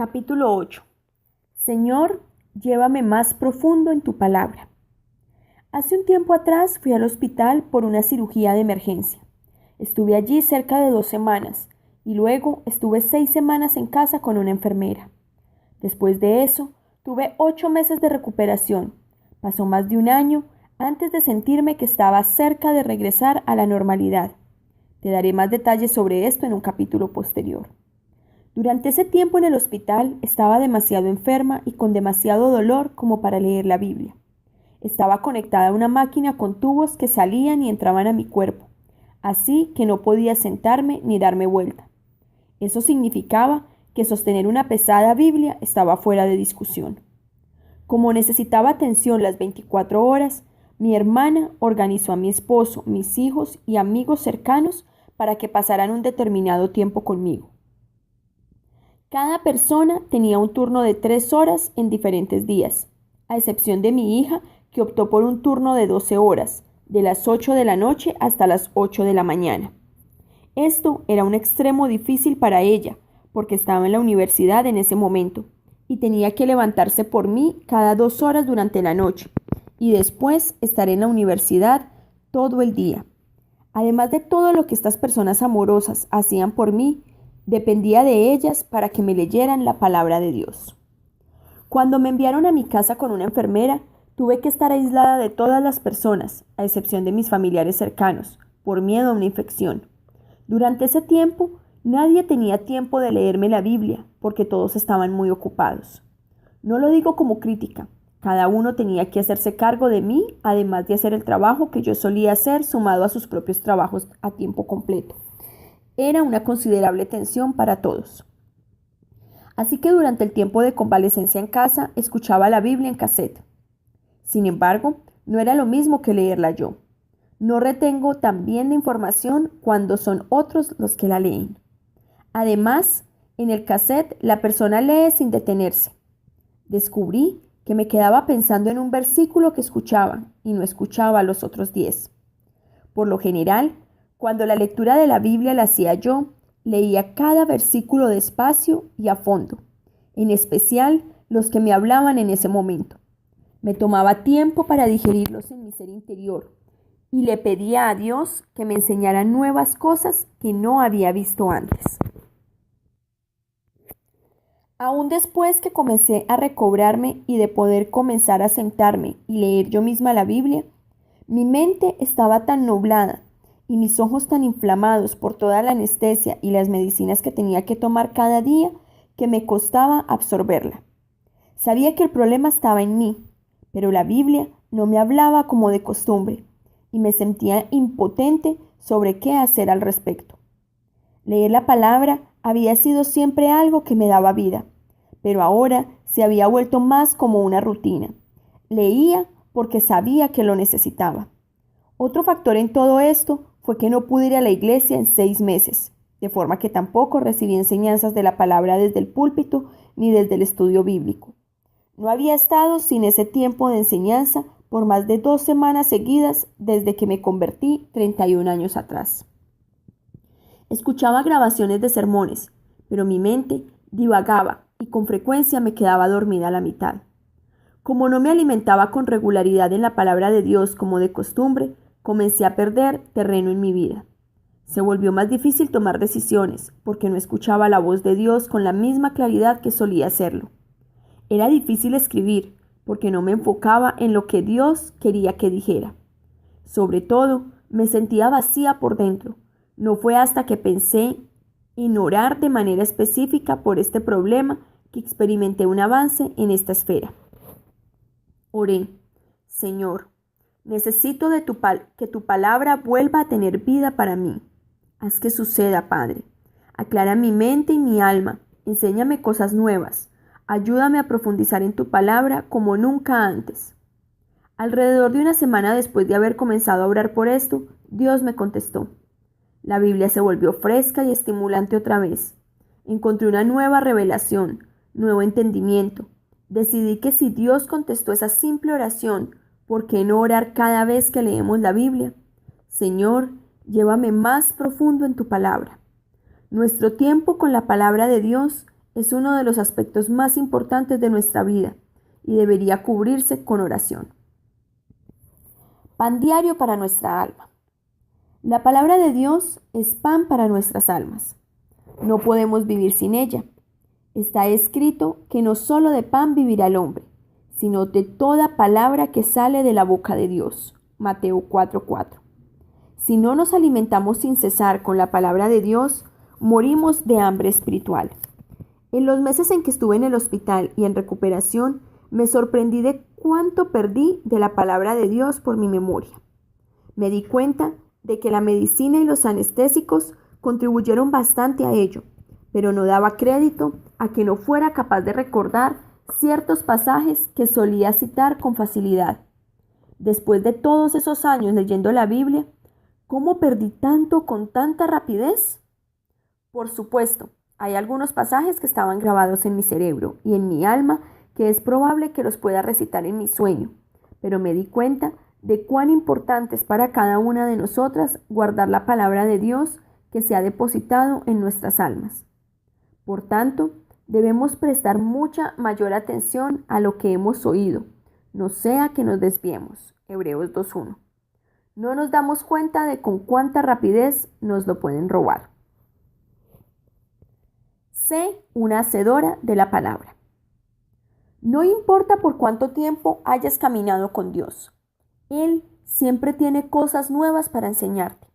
Capítulo 8. Señor, llévame más profundo en tu palabra. Hace un tiempo atrás fui al hospital por una cirugía de emergencia. Estuve allí cerca de 2 semanas y luego estuve 6 semanas en casa con una enfermera. Después de eso, tuve 8 meses de recuperación. Pasó más de un año antes de sentirme que estaba cerca de regresar a la normalidad. Te daré más detalles sobre esto en un capítulo posterior. Durante ese tiempo en el hospital estaba demasiado enferma y con demasiado dolor como para leer la Biblia. Estaba conectada a una máquina con tubos que salían y entraban a mi cuerpo, así que no podía sentarme ni darme vuelta. Eso significaba que sostener una pesada Biblia estaba fuera de discusión. Como necesitaba atención las 24 horas, mi hermana organizó a mi esposo, mis hijos y amigos cercanos para que pasaran un determinado tiempo conmigo. Cada persona tenía un turno de 3 horas en diferentes días, a excepción de mi hija, que optó por un turno de 12 horas, de las 8 de la noche hasta las 8 de la mañana. Esto era un extremo difícil para ella, porque estaba en la universidad en ese momento, y tenía que levantarse por mí cada 2 horas durante la noche, y después estar en la universidad todo el día. Además de todo lo que estas personas amorosas hacían por mí, dependía de ellas para que me leyeran la palabra de Dios. Cuando me enviaron a mi casa con una enfermera, tuve que estar aislada de todas las personas, a excepción de mis familiares cercanos, por miedo a una infección. Durante ese tiempo, nadie tenía tiempo de leerme la Biblia, porque todos estaban muy ocupados. No lo digo como crítica, cada uno tenía que hacerse cargo de mí, además de hacer el trabajo que yo solía hacer sumado a sus propios trabajos a tiempo completo. Era una considerable tensión para todos. Así que durante el tiempo de convalecencia en casa, escuchaba la Biblia en cassette. Sin embargo, no era lo mismo que leerla yo. No retengo tan bien la información cuando son otros los que la leen. Además, en el cassette la persona lee sin detenerse. Descubrí que me quedaba pensando en un versículo que escuchaba y no escuchaba los otros 10. Por lo general, cuando la lectura de la Biblia la hacía yo, leía cada versículo despacio y a fondo, en especial los que me hablaban en ese momento. Me tomaba tiempo para digerirlos en mi ser interior y le pedía a Dios que me enseñara nuevas cosas que no había visto antes. Aún después que comencé a recobrarme y de poder comenzar a sentarme y leer yo misma la Biblia, mi mente estaba tan nublada y mis ojos tan inflamados por toda la anestesia y las medicinas que tenía que tomar cada día que me costaba absorberla. Sabía que el problema estaba en mí, pero la Biblia no me hablaba como de costumbre y me sentía impotente sobre qué hacer al respecto. Leer la palabra había sido siempre algo que me daba vida, pero ahora se había vuelto más como una rutina. Leía porque sabía que lo necesitaba. Otro factor en todo esto fue que no pude ir a la iglesia en 6 meses, de forma que tampoco recibí enseñanzas de la palabra desde el púlpito ni desde el estudio bíblico. No había estado sin ese tiempo de enseñanza por más de 2 semanas seguidas desde que me convertí 31 años atrás. Escuchaba grabaciones de sermones, pero mi mente divagaba y con frecuencia me quedaba dormida a la mitad. Como no me alimentaba con regularidad en la palabra de Dios como de costumbre, comencé a perder terreno en mi vida. Se volvió más difícil tomar decisiones, porque no escuchaba la voz de Dios con la misma claridad que solía hacerlo. Era difícil escribir, porque no me enfocaba en lo que Dios quería que dijera. Sobre todo, me sentía vacía por dentro. No fue hasta que pensé en orar de manera específica por este problema que experimenté un avance en esta esfera. Oré: Señor, necesito que tu palabra vuelva a tener vida para mí. Haz que suceda, Padre. Aclara mi mente y mi alma. Enséñame cosas nuevas. Ayúdame a profundizar en tu palabra como nunca antes. Alrededor de una semana después de haber comenzado a orar por esto, Dios me contestó. La Biblia se volvió fresca y estimulante otra vez. Encontré una nueva revelación, nuevo entendimiento. Decidí que si Dios contestó esa simple oración, ¿por qué no orar cada vez que leemos la Biblia? Señor, llévame más profundo en tu palabra. Nuestro tiempo con la palabra de Dios es uno de los aspectos más importantes de nuestra vida y debería cubrirse con oración. Pan diario para nuestra alma. La palabra de Dios es pan para nuestras almas. No podemos vivir sin ella. Está escrito que no solo de pan vivirá el hombre, sino de toda palabra que sale de la boca de Dios. Mateo 4:4. Si no nos alimentamos sin cesar con la palabra de Dios, morimos de hambre espiritual. En los meses en que estuve en el hospital y en recuperación, me sorprendí de cuánto perdí de la palabra de Dios por mi memoria. Me di cuenta de que la medicina y los anestésicos contribuyeron bastante a ello, pero no daba crédito a que no fuera capaz de recordar ciertos pasajes que solía citar con facilidad. Después de todos esos años leyendo la Biblia, ¿cómo perdí tanto con tanta rapidez? Por supuesto, hay algunos pasajes que estaban grabados en mi cerebro y en mi alma que es probable que los pueda recitar en mi sueño, pero me di cuenta de cuán importante es para cada una de nosotras guardar la palabra de Dios que se ha depositado en nuestras almas. Por tanto, debemos prestar mucha mayor atención a lo que hemos oído, no sea que nos desviemos. Hebreos 2:1. No nos damos cuenta de con cuánta rapidez nos lo pueden robar. Sé una hacedora de la palabra. No importa por cuánto tiempo hayas caminado con Dios, Él siempre tiene cosas nuevas para enseñarte.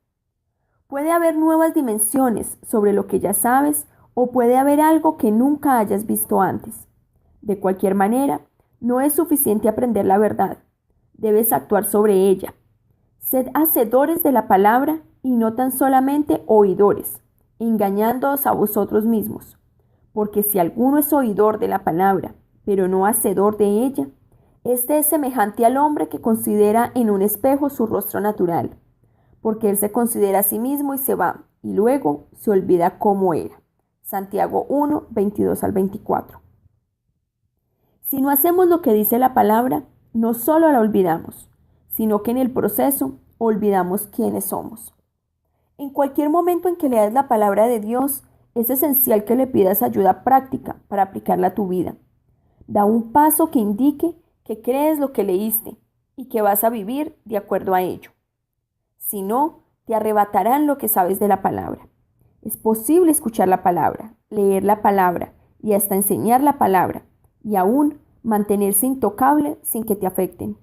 Puede haber nuevas dimensiones sobre lo que ya sabes o puede haber algo que nunca hayas visto antes. De cualquier manera, no es suficiente aprender la verdad. Debes actuar sobre ella. Sed hacedores de la palabra y no tan solamente oidores, engañándoos a vosotros mismos. Porque si alguno es oidor de la palabra, pero no hacedor de ella, este es semejante al hombre que considera en un espejo su rostro natural, porque él se considera a sí mismo y se va, y luego se olvida cómo era. Santiago 1, 22 al 24. Si no hacemos lo que dice la palabra, no solo la olvidamos, sino que en el proceso olvidamos quiénes somos. En cualquier momento en que leas la palabra de Dios, es esencial que le pidas ayuda práctica para aplicarla a tu vida. Da un paso que indique que crees lo que leíste y que vas a vivir de acuerdo a ello. Si no, te arrebatarán lo que sabes de la palabra. Es posible escuchar la palabra, leer la palabra y hasta enseñar la palabra, y aún mantenerse intocable sin que te afecten.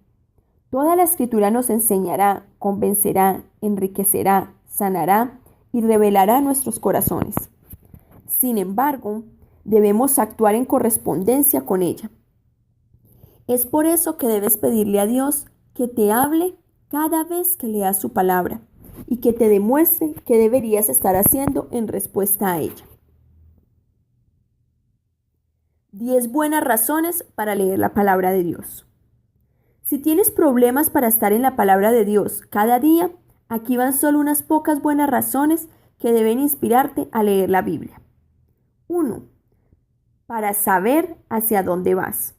Toda la Escritura nos enseñará, convencerá, enriquecerá, sanará y revelará nuestros corazones. Sin embargo, debemos actuar en correspondencia con ella. Es por eso que debes pedirle a Dios que te hable cada vez que leas su palabra y que te demuestre qué deberías estar haciendo en respuesta a ella. 10 buenas razones para leer la palabra de Dios. Si tienes problemas para estar en la palabra de Dios cada día, aquí van solo unas pocas buenas razones que deben inspirarte a leer la Biblia. 1. Para saber hacia dónde vas.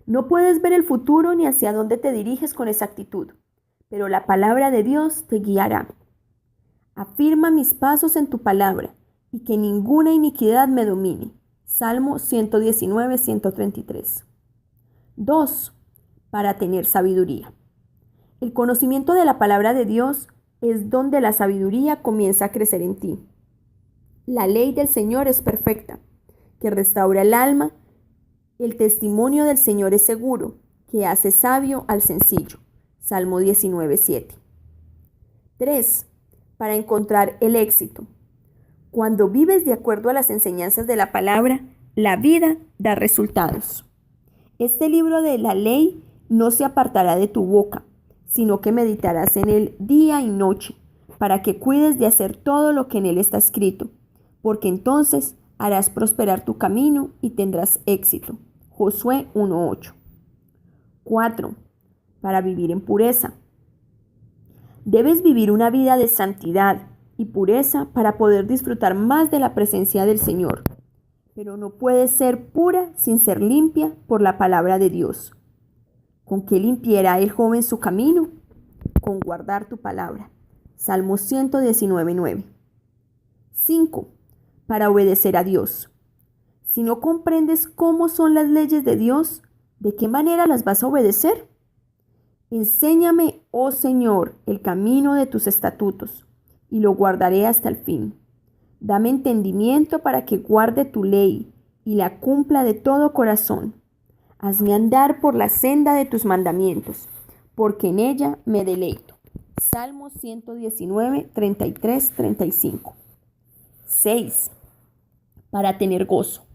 No puedes ver el futuro ni hacia dónde te diriges con exactitud, pero la palabra de Dios te guiará. Afirma mis pasos en tu palabra y que ninguna iniquidad me domine. Salmo 119, 133. 2. Para tener sabiduría. El conocimiento de la palabra de Dios es donde la sabiduría comienza a crecer en ti. La ley del Señor es perfecta, que restaura el alma. El testimonio del Señor es seguro, que hace sabio al sencillo. Salmo 19, 7. 3. Para encontrar el éxito. Cuando vives de acuerdo a las enseñanzas de la palabra, la vida da resultados. Este libro de la ley no se apartará de tu boca, sino que meditarás en él día y noche, para que cuides de hacer todo lo que en él está escrito, porque entonces harás prosperar tu camino y tendrás éxito. Josué 1:8. 4. Para vivir en pureza. Debes vivir una vida de santidad y pureza para poder disfrutar más de la presencia del Señor. Pero no puedes ser pura sin ser limpia por la palabra de Dios. ¿Con qué limpiará el joven su camino? Con guardar tu palabra. Salmo 119:9. 5. Para obedecer a Dios. Si no comprendes cómo son las leyes de Dios, ¿de qué manera las vas a obedecer? Enséñame, oh Señor, el camino de tus estatutos, y lo guardaré hasta el fin. Dame entendimiento para que guarde tu ley y la cumpla de todo corazón. Hazme andar por la senda de tus mandamientos, porque en ella me deleito. Salmo 119, 33, 35. 6. Para tener gozo.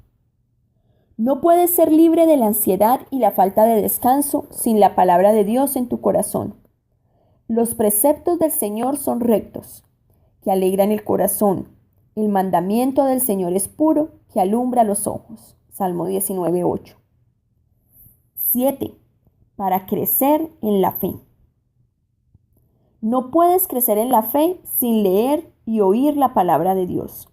No puedes ser libre de la ansiedad y la falta de descanso sin la palabra de Dios en tu corazón. Los preceptos del Señor son rectos, que alegran el corazón. El mandamiento del Señor es puro, que alumbra los ojos. Salmo 19, 8. 7. Para crecer en la fe. No puedes crecer en la fe sin leer y oír la palabra de Dios.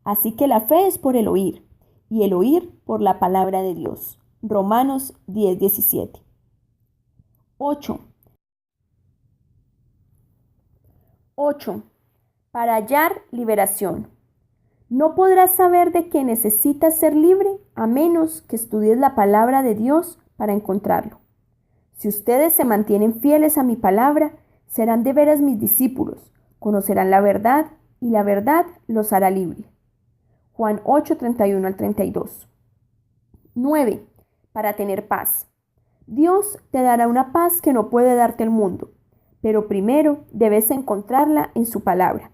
Así que la fe es por el oír, y el oír por la palabra de Dios. Romanos 10, 17. 8. Para hallar liberación. No podrás saber de que necesitas ser libre a menos que estudies la palabra de Dios para encontrarlo. Si ustedes se mantienen fieles a mi palabra, serán de veras mis discípulos, conocerán la verdad y la verdad los hará libre. Juan 8, 31 al 32. 9. Para tener paz. Dios te dará una paz que no puede darte el mundo, pero primero debes encontrarla en su palabra.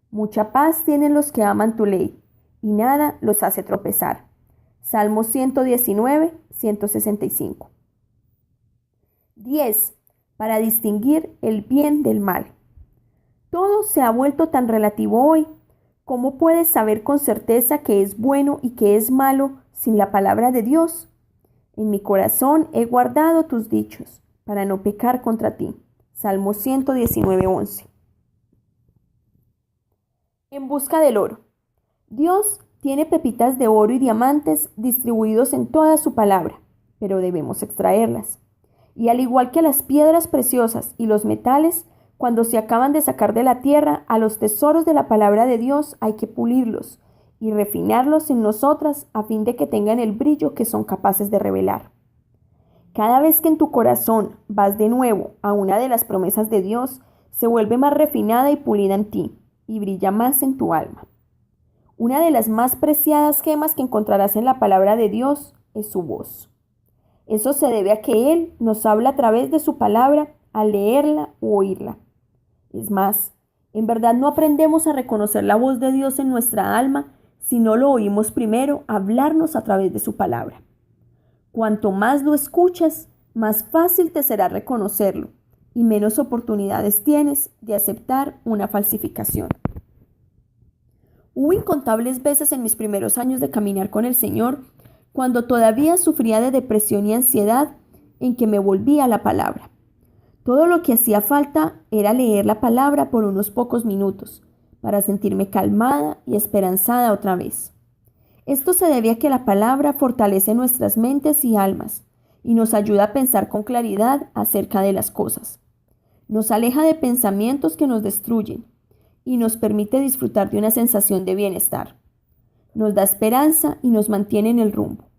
Mucha paz tienen los que aman tu ley, y nada los hace tropezar. Salmo 119, 165. 10. Para distinguir el bien del mal. Todo se ha vuelto tan relativo hoy. ¿Cómo puedes saber con certeza qué es bueno y qué es malo sin la palabra de Dios? En mi corazón he guardado tus dichos, para no pecar contra ti. Salmo 119, 11. En busca del oro. Dios tiene pepitas de oro y diamantes distribuidos en toda su palabra, pero debemos extraerlas. Y al igual que las piedras preciosas y los metales, cuando se acaban de sacar de la tierra, a los tesoros de la palabra de Dios hay que pulirlos y refinarlos en nosotras a fin de que tengan el brillo que son capaces de revelar. Cada vez que en tu corazón vas de nuevo a una de las promesas de Dios, se vuelve más refinada y pulida en ti y brilla más en tu alma. Una de las más preciadas gemas que encontrarás en la palabra de Dios es su voz. Eso se debe a que Él nos habla a través de su palabra al leerla o oírla. Es más, en verdad no aprendemos a reconocer la voz de Dios en nuestra alma si no lo oímos primero hablarnos a través de su palabra. Cuanto más lo escuchas, más fácil te será reconocerlo y menos oportunidades tienes de aceptar una falsificación. Hubo incontables veces en mis primeros años de caminar con el Señor, cuando todavía sufría de depresión y ansiedad, en que me volvía a la palabra. Todo lo que hacía falta era leer la palabra por unos pocos minutos, para sentirme calmada y esperanzada otra vez. Esto se debe a que la palabra fortalece nuestras mentes y almas, y nos ayuda a pensar con claridad acerca de las cosas. Nos aleja de pensamientos que nos destruyen, y nos permite disfrutar de una sensación de bienestar. Nos da esperanza y nos mantiene en el rumbo.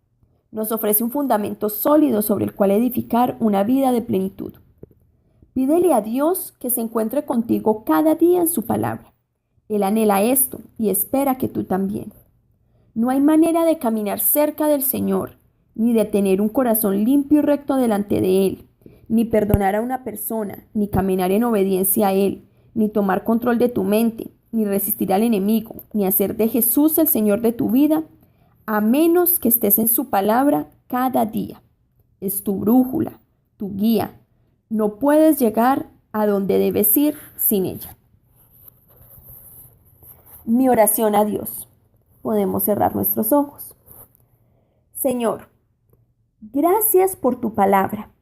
Nos ofrece un fundamento sólido sobre el cual edificar una vida de plenitud. Pídele a Dios que se encuentre contigo cada día en su palabra. Él anhela esto y espera que tú también. No hay manera de caminar cerca del Señor, ni de tener un corazón limpio y recto delante de Él, ni perdonar a una persona, ni caminar en obediencia a Él, ni tomar control de tu mente, ni resistir al enemigo, ni hacer de Jesús el Señor de tu vida, a menos que estés en su palabra cada día. Es tu brújula, tu guía. No puedes llegar a donde debes ir sin ella. Mi oración a Dios. Podemos cerrar nuestros ojos. Señor, gracias por tu palabra.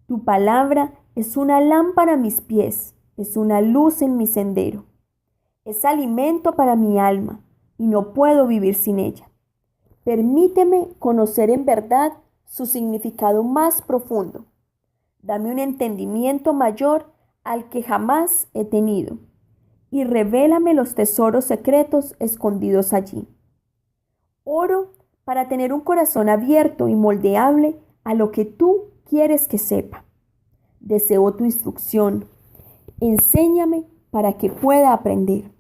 Tu palabra es una lámpara a mis pies, es una luz en mi sendero. Es alimento para mi alma y no puedo vivir sin ella. Permíteme conocer en verdad su significado más profundo. Dame un entendimiento mayor al que jamás he tenido y revélame los tesoros secretos escondidos allí. Oro para tener un corazón abierto y moldeable a lo que tú quieres que sepa. Deseo tu instrucción. Enséñame para que pueda aprender.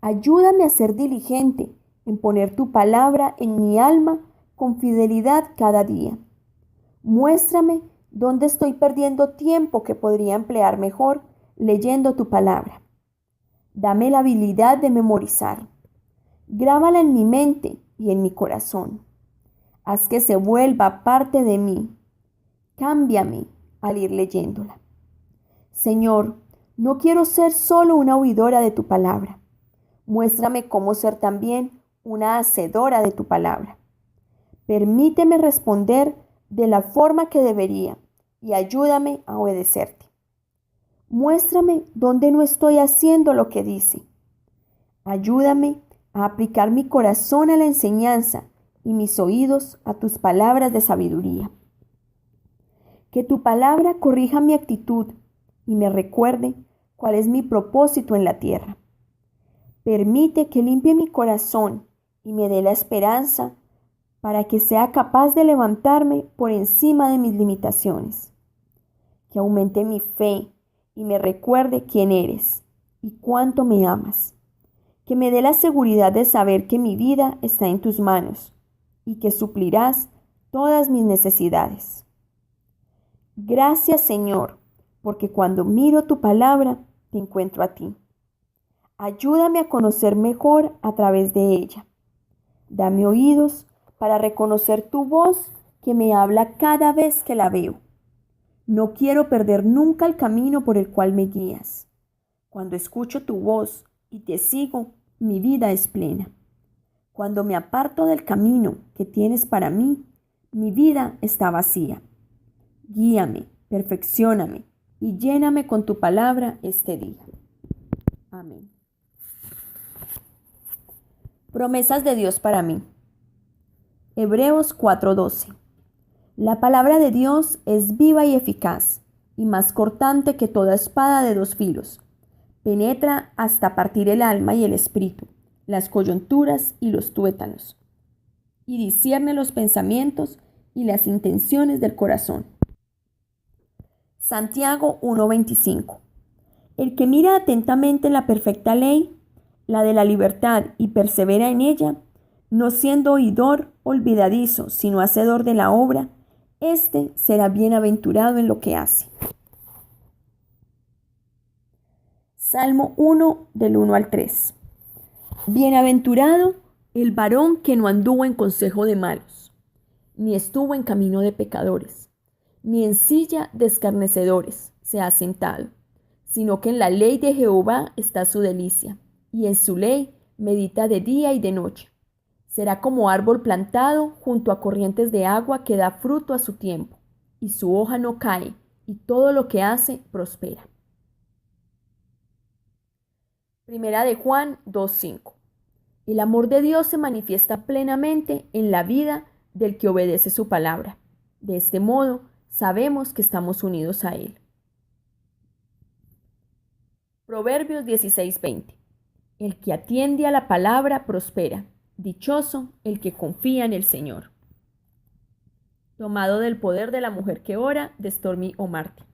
Ayúdame a ser diligente en poner tu palabra en mi alma con fidelidad cada día. Muéstrame dónde estoy perdiendo tiempo que podría emplear mejor leyendo tu palabra. Dame la habilidad de memorizar. Grábala en mi mente y en mi corazón. Haz que se vuelva parte de mí. Cámbiame al ir leyéndola. Señor, no quiero ser solo una oidora de tu palabra. Muéstrame cómo ser también una hacedora de tu palabra. Permíteme responder de la forma que debería y ayúdame a obedecerte. Muéstrame dónde no estoy haciendo lo que dice. Ayúdame a aplicar mi corazón a la enseñanza y mis oídos a tus palabras de sabiduría. Que tu palabra corrija mi actitud y me recuerde cuál es mi propósito en la tierra. Permite que limpie mi corazón y me dé la esperanza para que sea capaz de levantarme por encima de mis limitaciones. Que aumente mi fe y me recuerde quién eres y cuánto me amas. Que me dé la seguridad de saber que mi vida está en tus manos y que suplirás todas mis necesidades. Gracias, Señor, porque cuando miro tu palabra, te encuentro a ti. Ayúdame a conocer mejor a través de ella. Dame oídos para reconocer tu voz que me habla cada vez que la veo. No quiero perder nunca el camino por el cual me guías. Cuando escucho tu voz y te sigo, mi vida es plena. Cuando me aparto del camino que tienes para mí, mi vida está vacía. Guíame, perfeccióname y lléname con tu palabra este día. Amén. Promesas de Dios para mí. Hebreos 4:12. La palabra de Dios es viva y eficaz, y más cortante que toda espada de dos filos. Penetra hasta partir el alma y el espíritu, las coyunturas y los tuétanos, y discierne los pensamientos y las intenciones del corazón. Santiago 1:25. El que mira atentamente la perfecta ley, la de la libertad, y persevera en ella, no siendo oidor olvidadizo, sino hacedor de la obra, éste será bienaventurado en lo que hace. Salmo 1, del 1 al 3. Bienaventurado el varón que no anduvo en consejo de malos, ni estuvo en camino de pecadores, ni en silla de escarnecedores se ha sentado, sino que en la ley de Jehová está su delicia, y en su ley medita de día y de noche. Será como árbol plantado junto a corrientes de agua que da fruto a su tiempo, y su hoja no cae, y todo lo que hace prospera. Primera de Juan 2:5. El amor de Dios se manifiesta plenamente en la vida del que obedece su palabra. De este modo, sabemos que estamos unidos a Él. Proverbios 16:20. El que atiende a la palabra prospera. Dichoso el que confía en el Señor. Tomado del Poder de la mujer que ora, de Stormy O'Marty.